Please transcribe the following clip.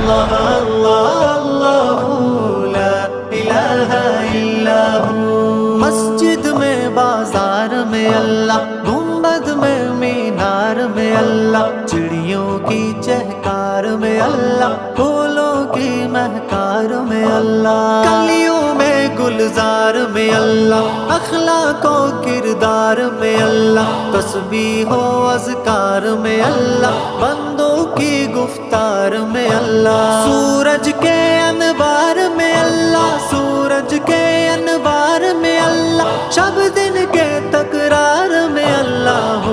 अल्लाह अल्लाह अल्लाह ला इलाहा इल्ला हू। मस्जिद में बाजार में अल्लाह, गुंबद में मीनार में अल्लाह, चिड़ियों की चहकार में अल्लाह, फूलों की महकार में अल्लाह, कलियों में गुलजार में अल्लाह, अखलाको किरदार में अल्लाह, तस्बीह हो अज़कार में अल्लाह, बंदों की गुफ्तार में अल्लाह, सूरज के अनवार में अल्लाह, सूरज के अनवार में अल्लाह, शब दिन के तकरार में अल्लाह।